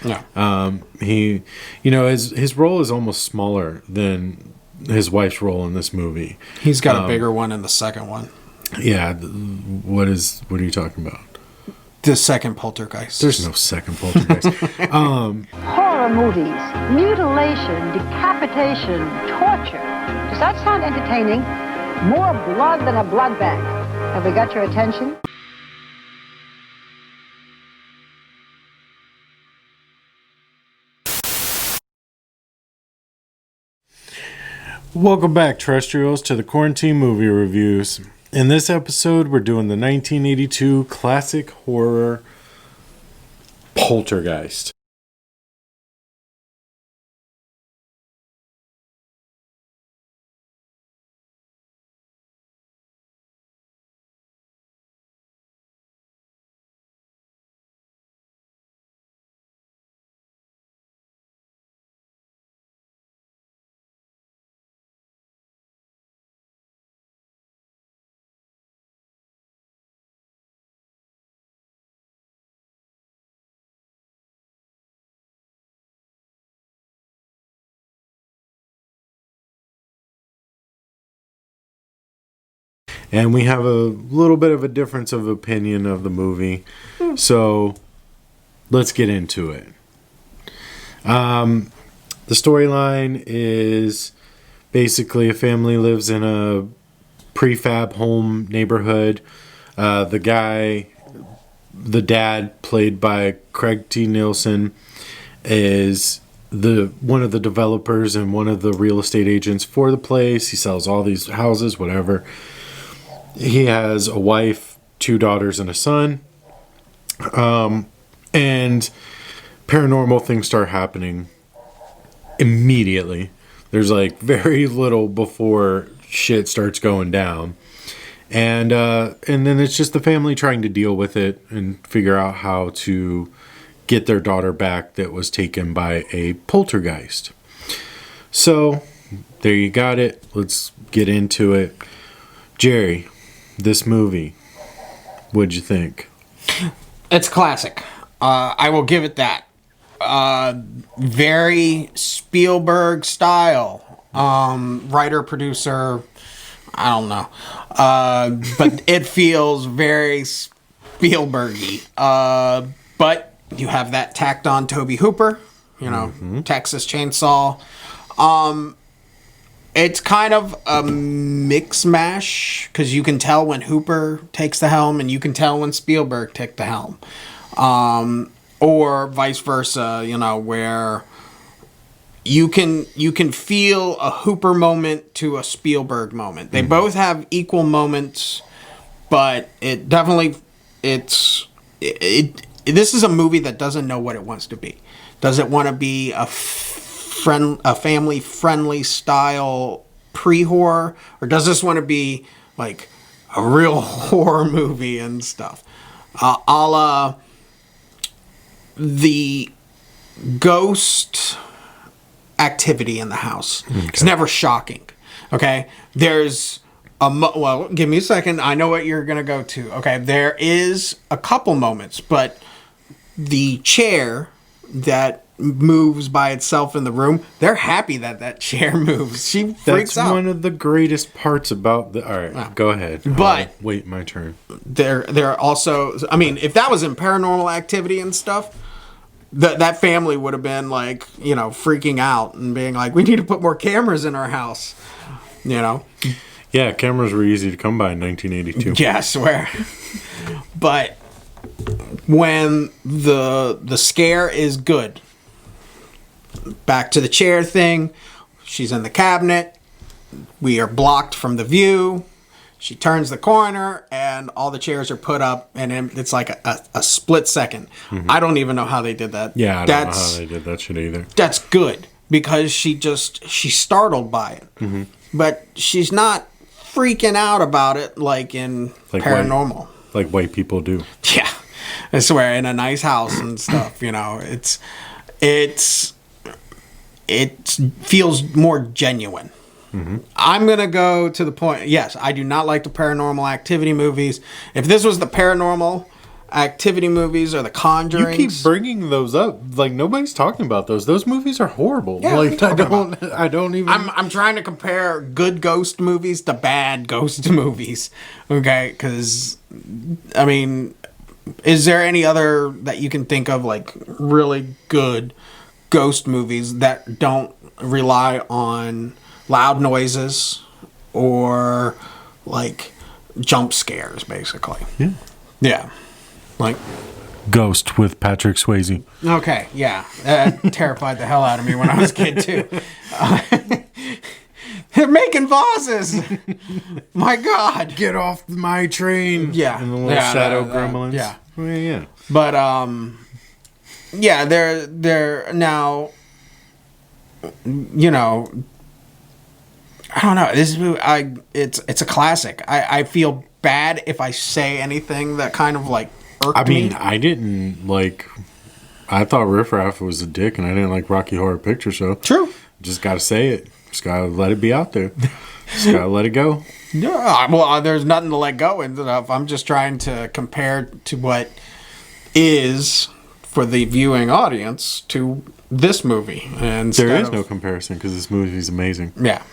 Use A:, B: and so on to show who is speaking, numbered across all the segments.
A: Yeah. His role is almost smaller than his wife's role in this movie.
B: He's got a bigger one in the second one.
A: Yeah. What are you talking about?
B: The second Poltergeist.
A: There's no second Poltergeist.
C: Horror movies, mutilation, decapitation, torture. Does that sound entertaining? More blood than a blood bank. Have we got your attention?
A: Welcome back, terrestrials, to the Quarantine Movie Reviews. In this episode, we're doing the 1982 classic horror Poltergeist. And we have a little bit of a difference of opinion of the movie. So, let's get into it. The storyline is basically a family lives in a prefab home neighborhood. The dad, played by Craig T. Nelson, is one of the developers and one of the real estate agents for the place. He sells all these houses, whatever. He has a wife, 2 daughters, and a son. And paranormal things start happening immediately. There's like very little before shit starts going down. And then it's just the family trying to deal with it and figure out how to get their daughter back that was taken by a poltergeist. So, there you got it. Let's get into it. Jerry, this movie, what'd you think?
B: It's classic. I will give it that. Very Spielberg style. Writer, producer, I don't know. But it feels very Spielberg-y. But you have that tacked on Tobe Hooper, Texas Chainsaw. It's kind of a mix mash because you can tell when Hooper takes the helm and you can tell when Spielberg takes the helm. Or vice versa, where you can feel a Hooper moment to a Spielberg moment. They both have equal moments, but it definitely this is a movie that doesn't know what it wants to be. Does it want to be a family friendly style pre-horror, or does this want to be like a real horror movie and stuff? A la the ghost activity in the house. Okay. It's never shocking. Okay, there's well, give me a second. I know what you're gonna go to. Okay, there is a couple moments, but the chair that moves by itself in the room, they're happy that chair moves. She freaks out.
A: That's one of the greatest parts about the... All right, go ahead.
B: But...
A: wait, my turn.
B: They're also... I mean, if that was in Paranormal Activity and stuff, that family would have been like, freaking out and being like, we need to put more cameras in our house.
A: Yeah, cameras were easy to come by in 1982.
B: Yeah, I swear. But when the scare is good... Back to the chair thing. She's in the cabinet. We are blocked from the view. She turns the corner, and all the chairs are put up, and it's like a split second. Mm-hmm. I don't even know how they did that.
A: Yeah, I don't know how they did that shit either.
B: That's good, because she's startled by it. Mm-hmm. But she's not freaking out about it like in Paranormal.
A: Like white people do.
B: Yeah. I swear, in a nice house and stuff, it feels more genuine. Mm-hmm. I'm going to go to the point. Yes, I do not like the Paranormal Activity movies. If this was the Paranormal Activity movies or The Conjuring.
A: You keep bringing those up. Like, nobody's talking about those. Those movies are horrible.
B: Yeah,
A: like, I don't even.
B: I'm trying to compare good ghost movies to bad ghost movies. Okay, because I mean, is there any other that you can think of, like, really good ghost movies that don't rely on loud noises or, like, jump scares, basically?
A: Yeah.
B: Yeah. Like,
A: Ghost with Patrick Swayze.
B: okay, yeah. That terrified the hell out of me when I was a kid, too. They're making vases! My God.
A: Get off my train.
B: Yeah.
A: And the little shadow gremlins.
B: Yeah.
A: Oh, yeah.
B: But, yeah, they're now, you know, I don't know. This movie, it's a classic. I feel bad if I say anything that kind of, like, irked me.
A: I didn't like. I thought Riff Raff was a dick, and I didn't like Rocky Horror Picture Show.
B: True.
A: Just gotta say it. Just gotta let it be out there. Just gotta let it go.
B: Yeah. Well, there's nothing to let go and stuff. I'm just trying to compare to what is for the viewing audience to this movie. And
A: There is no comparison because this movie is amazing.
B: Yeah.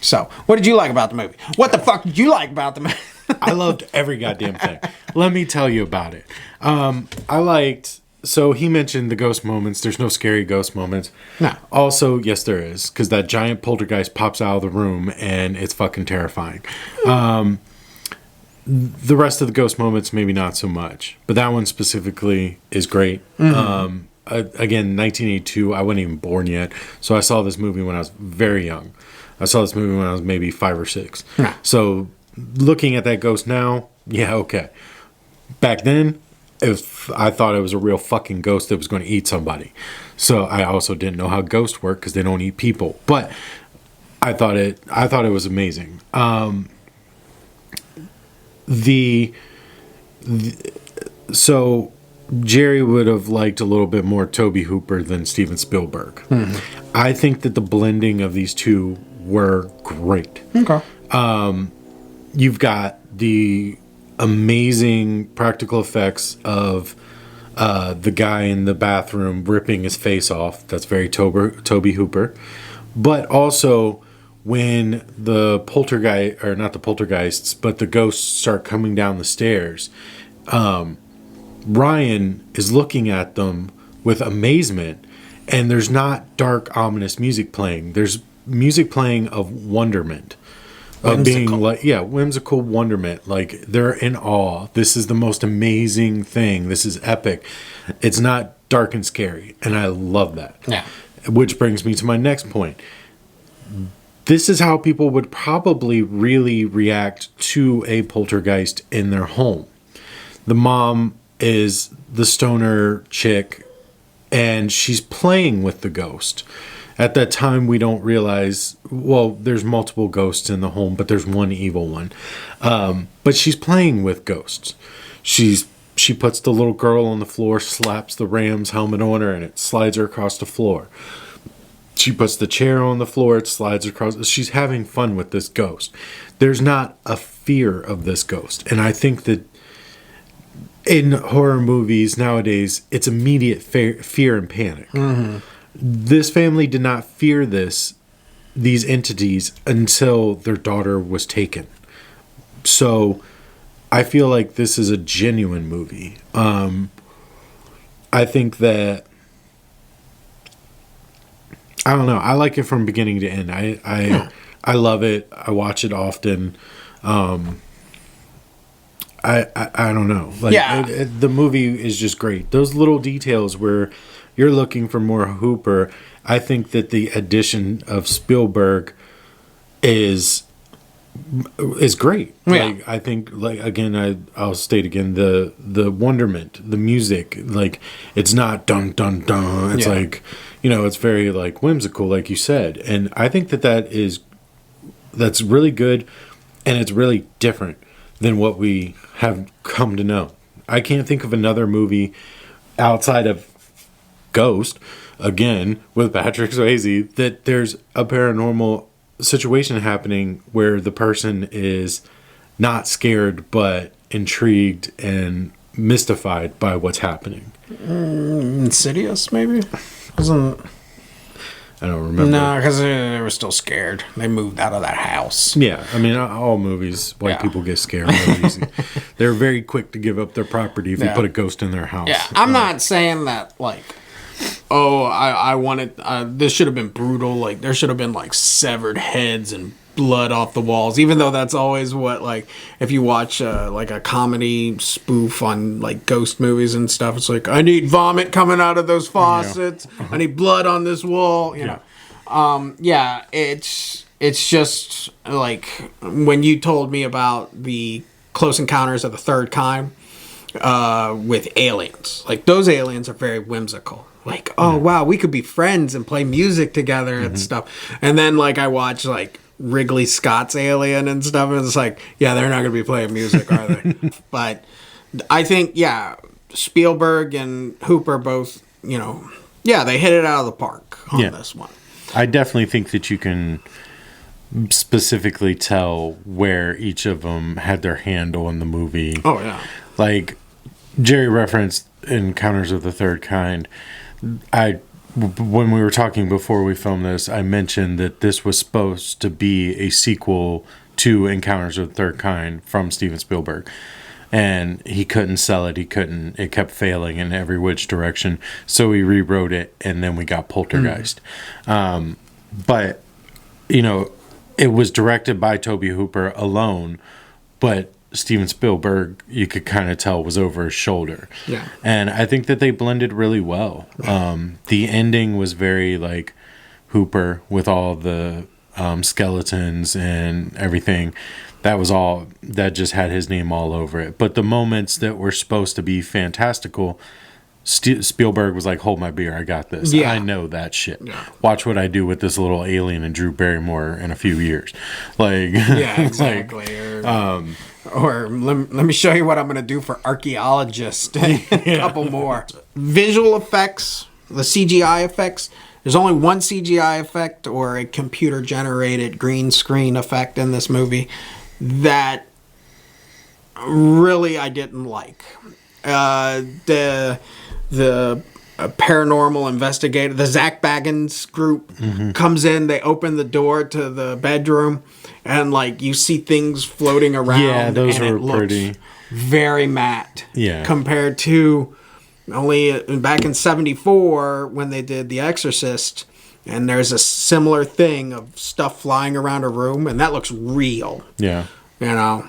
B: So, what did you like about the movie? What the fuck did you like about the movie?
A: I loved every goddamn thing. Let me tell you about it. I liked. So he mentioned the ghost moments. There's no scary ghost moments.
B: No.
A: Also, yes, there is, because that giant poltergeist pops out of the room and it's fucking terrifying. The rest of the ghost moments, maybe not so much, but that one specifically is great. Again, 1982. I wasn't even born yet, so I saw this movie when I was very young. I saw this movie when I was maybe 5 or 6.
B: Yeah.
A: So, looking at that ghost now, yeah, okay. Back then, if I thought it was a real fucking ghost that was going to eat somebody. So I also didn't know how ghosts work because they don't eat people. But I thought it was amazing. So Jerry would have liked a little bit more Tobe Hooper than Steven Spielberg. Mm-hmm. I think that the blending of these two were great.
B: Okay.
A: You've got the amazing practical effects of the guy in the bathroom ripping his face off. That's very Tobe Hooper. But also when the poltergeist, or not the poltergeists, but the ghosts start coming down the stairs, Ryan is looking at them with amazement, and there's not dark, ominous music playing. There's music playing of wonderment. Of being like, yeah, whimsical wonderment. Like, they're in awe. This is the most amazing thing. This is epic. It's not dark and scary. And I love that.
B: Yeah.
A: Which brings me to my next point. This is how people would probably really react to a poltergeist in their home. The mom is the stoner chick, and she's playing with the ghost. At that time, we don't realize, well, there's multiple ghosts in the home, but there's one evil one. But she's playing with ghosts. She puts the little girl on the floor, slaps the Rams helmet on her, and it slides her across the floor. She puts the chair on the floor, it slides across. She's having fun with this ghost. There's not a fear of this ghost. And I think that in horror movies nowadays, it's immediate fear and panic. Mm-hmm. This family did not fear these entities until their daughter was taken. So I feel like this is a genuine movie. I think that, I don't know, I like it from beginning to end. I love it. I watch it often. I don't know. Like,
B: yeah.
A: The movie is just great. Those little details where you're looking for more Hooper, I think that the addition of Spielberg is great.
B: Yeah.
A: Like, I think, like, again, I'll state again, the wonderment, the music, like, it's not dun dun dun. It's like, it's very, like, whimsical, like you said. And I think that's really good, and it's really different than what we have come to know. I can't think of another movie outside of Ghost, again, with Patrick Swayze, that there's a paranormal situation happening where the person is not scared but intrigued and mystified by what's happening.
B: Insidious, maybe? Wasn't...
A: I don't remember.
B: No, because they were still scared. They moved out of that house.
A: Yeah, I mean, all movies, white people get scared real easy. They're very quick to give up their property if you put a ghost in their house.
B: Yeah, I'm not saying that, like, oh, I wanted, this should have been brutal. Like, there should have been, like, severed heads and blood off the walls, even though that's always what, like, if you watch like a comedy spoof on like ghost movies and stuff, it's like, I need vomit coming out of those faucets, I need blood on this wall, you know. It's just like when you told me about the Close Encounters of the Third Kind with aliens, like those aliens are very whimsical. Like, oh wow, we could be friends and play music together and stuff. And then like I watch like Ridley Scott's Alien and stuff, and it's like, yeah, they're not going to be playing music, are they? But I think, yeah, Spielberg and Hooper both, you know, yeah, they hit it out of the park on this one.
A: I definitely think that you can specifically tell where each of them had their hand on the movie.
B: Oh, yeah.
A: Like, Jerry referenced Encounters of the Third Kind. When we were talking before we filmed this, I mentioned that this was supposed to be a sequel to Encounters of the Third Kind from Steven Spielberg. And he couldn't sell it. It kept failing in every which direction. So he rewrote it, and then we got Poltergeist. But, you know, it was directed by Tobe Hooper alone, but Steven Spielberg, you could kind of tell, was over his shoulder.
B: Yeah.
A: And I think that they blended really well. The ending was very like Hooper with all the skeletons and everything. That just had his name all over it. But the moments that were supposed to be fantastical, Spielberg was like, hold my beer, I got this.
B: Yeah.
A: I know that shit.
B: Yeah.
A: Watch what I do with this little alien and Drew Barrymore in a few years. Like,
B: yeah, exactly. Or let me show you what I'm going to do for Archaeologist. A couple more. Visual effects, the CGI effects. There's only one CGI effect or a computer-generated green screen effect in this movie that really I didn't like. The paranormal investigator, the Zach Baggins group comes in, they open the door to the bedroom, and like you see things floating around.
A: Yeah, those
B: and
A: were pretty
B: very matte.
A: Yeah.
B: Compared to only back in '74 when they did The Exorcist, and there's a similar thing of stuff flying around a room, and that looks real.
A: Yeah.
B: You know.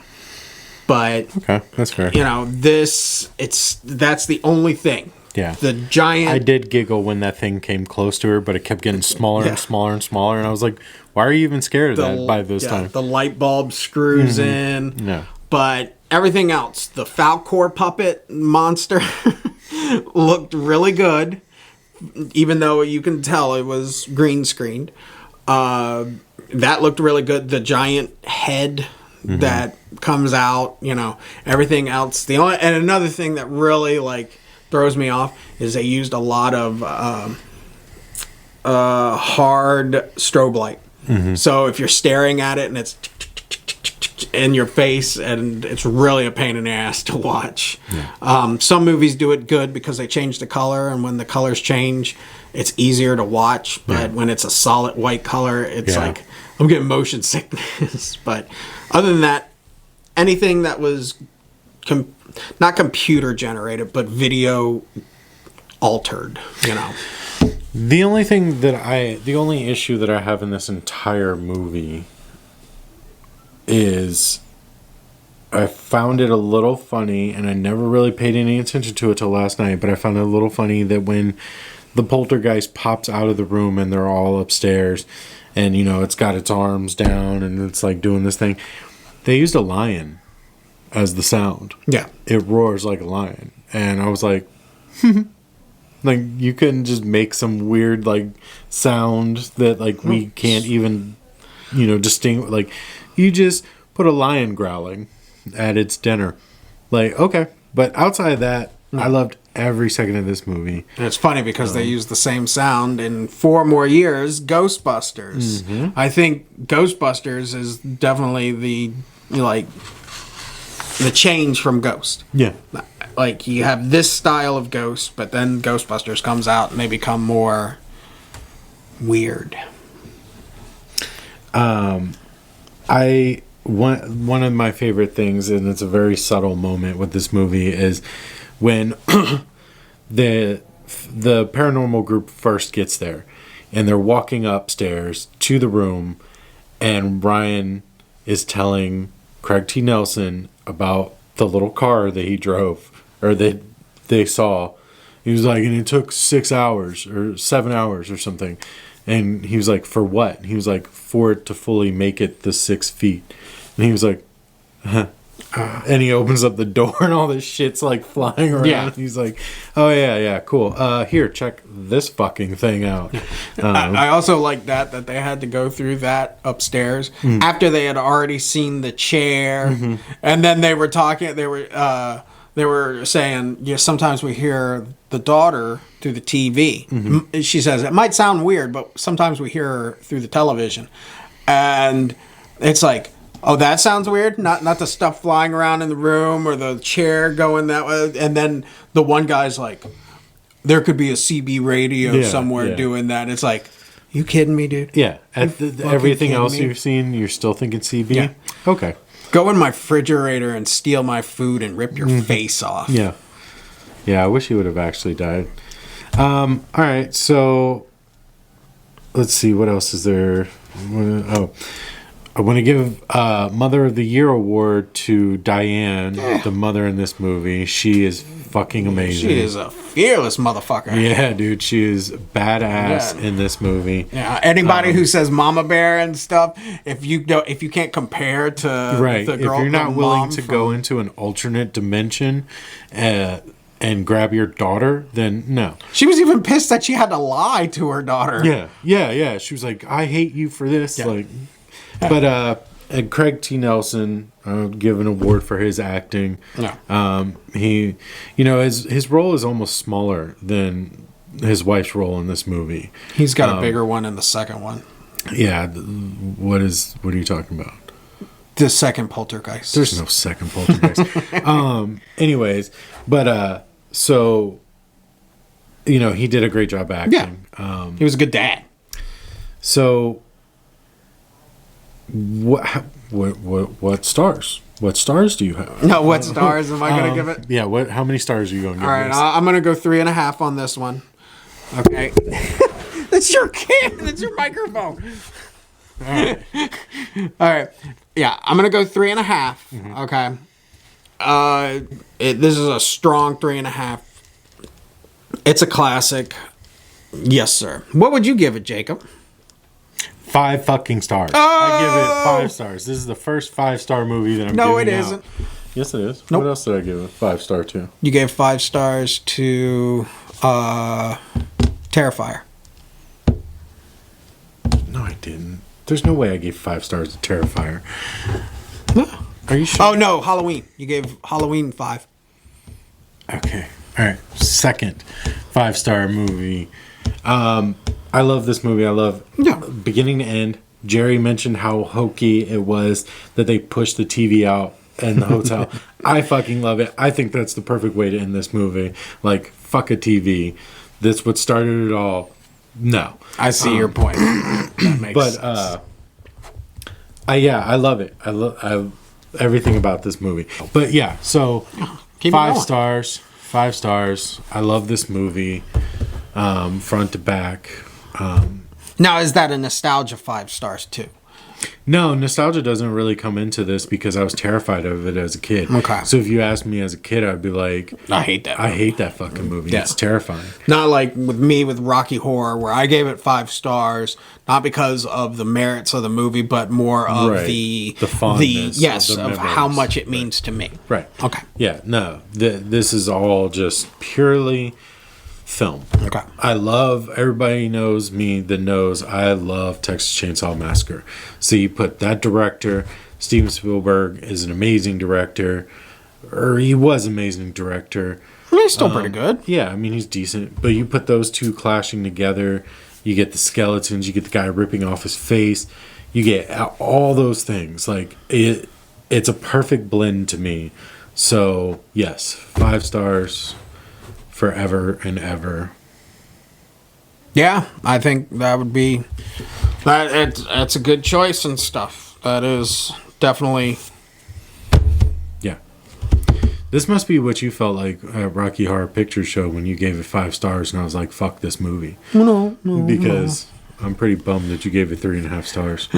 B: But
A: okay, that's fair.
B: You know, that's the only thing.
A: Yeah.
B: The giant...
A: I did giggle when that thing came close to her, but it kept getting smaller and smaller and smaller, and I was like, why are you even scared of that by this time?
B: The light bulb screws in.
A: Yeah.
B: But everything else, the Falcor puppet monster looked really good, even though you can tell it was green screened. That looked really good. The giant head that comes out, you know, everything else. And another thing that really, like, throws me off is they used a lot of hard strobe light. So if you're staring at it and it's in your face, and it's really a pain in the ass to watch. Some movies do it good because they change the color, and when the colors change, it's easier to watch. But when it's a solid white color, it's like I'm getting motion sickness. But other than that, anything that was not computer generated, but video altered, you know.
A: The only issue that I have in this entire movie is I found it a little funny, and I never really paid any attention to it till last night, but I found it a little funny that when the poltergeist pops out of the room and they're all upstairs, and, you know, it's got its arms down and it's like doing this thing, they used a lion as the sound.
B: Yeah.
A: It roars like a lion. And I was like, like, you couldn't just make some weird, like, sound that, like, we can't even, you know, distinguish. Like, you just put a lion growling at its dinner. Like, okay. But outside of that, I loved every second of this movie.
B: And it's funny because they used the same sound in 4 more years, Ghostbusters. I think Ghostbusters is definitely the, like, the change from Ghost.
A: Yeah.
B: Like, you have this style of Ghost, but then Ghostbusters comes out and they become more weird.
A: One of my favorite things, and it's a very subtle moment with this movie, is when the paranormal group first gets there, and they're walking upstairs to the room, and Ryan is telling Craig T. Nelson about the little car that he drove, or that they saw. He was like, and it took 6 hours or 7 hours or something. And he was like, for what? And he was like, for it to fully make it the 6 feet. And he was like, huh. And he opens up the door and all this shit's like flying around.
B: Yeah.
A: And he's like, oh yeah, cool. Here, check this fucking thing out.
B: I also like that they had to go through that upstairs after they had already seen the chair. And then they were talking, they were saying, yeah, sometimes we hear the daughter through the TV. She says, it might sound weird, but sometimes we hear her through the television. And it's like, oh, that sounds weird? Not the stuff flying around in the room or the chair going that way. And then the one guy's like, there could be a CB radio somewhere doing that. It's like, you kidding me, dude?
A: Yeah. Everything else you've seen, you're still thinking CB?
B: Yeah.
A: Okay.
B: Go in my refrigerator and steal my food and rip your face off.
A: Yeah. Yeah, I wish he would have actually died. All right, so let's see, what else is there? I want to give Mother of the Year award to Diane, the mother in this movie. She is fucking amazing.
B: She is a fearless motherfucker.
A: Yeah, dude, she is badass in this movie.
B: Yeah, anybody who says Mama Bear and stuff, if you can't compare to the girl,
A: if you're not willing to
B: from
A: go into an alternate dimension and grab your daughter, then no.
B: She was even pissed that she had to lie to her daughter.
A: Yeah. She was like, I hate you for this. Yeah. Like, but and Craig T. Nelson, give an award for his acting.
B: Yeah.
A: He, his role is almost smaller than his wife's role in this movie.
B: He's got a bigger one in the second one.
A: Yeah. What are you talking about?
B: The second Poltergeist.
A: There's no second Poltergeist. Anyways, but so he did a great job acting.
B: Yeah. He was a good dad.
A: So what stars? What stars do you have?
B: No, what stars am I going to give it?
A: Yeah, how many stars are you going to give?
B: All right, I'm going to go 3.5 on this one. Okay. That's your That's your microphone. All right. Yeah, I'm going to go 3.5. Okay. This is a strong 3.5. It's a classic. Yes, sir. What would you give it, Jacob?
A: 5 fucking stars.
B: Oh!
A: I give it 5 stars. This is the first 5-star movie that I'm giving out.
B: No, it isn't.
A: Yes, it is.
B: Nope.
A: What else did I give it 5-star to?
B: You gave 5 stars to Terrifier.
A: No, I didn't. There's no way I gave 5 stars to Terrifier. Are you sure?
B: Oh, no, Halloween. You gave Halloween 5.
A: Okay. All right. Second 5-star movie. I love this movie. I love beginning to end. Jerry mentioned how hokey it was that they pushed the TV out in the hotel. I fucking love it. I think that's the perfect way to end this movie. Like, fuck a TV. That's what started it all. No.
B: I see your point. That makes sense.
A: I love it. I love everything about this movie. But yeah, so
B: Keep
A: 5 stars. 5 stars. I love this movie, front to back.
B: Now, is that a nostalgia 5 stars too?
A: No, nostalgia doesn't really come into this because I was terrified of it as a kid.
B: Okay.
A: So if you asked me as a kid, I'd be like,
B: I hate that.
A: I hate that fucking movie.
B: Yeah.
A: It's terrifying.
B: Not like with me with Rocky Horror, where I gave it 5 stars, not because of the merits of the movie, but more of the fondness, of how much it means to me.
A: Right.
B: Okay.
A: Yeah. No. This is all just purely film.
B: Okay.
A: I love, everybody knows me that knows I love Texas Chainsaw Massacre. So you put that director, Steven Spielberg is an amazing director, or he was an amazing director.
B: I mean, he's still pretty good.
A: Yeah, I mean, he's decent. But you put those two clashing together, you get the skeletons, you get the guy ripping off his face, you get all those things. Like, it it's a perfect blend to me. So yes, 5 stars forever and ever.
B: Yeah, I think that would be that. It's a good choice and stuff. That is definitely.
A: Yeah. This must be what you felt like at Rocky Horror Picture Show when you gave it 5 stars, and I was like, "Fuck this movie."
B: No.
A: Because I'm pretty bummed that you gave it 3.5 stars.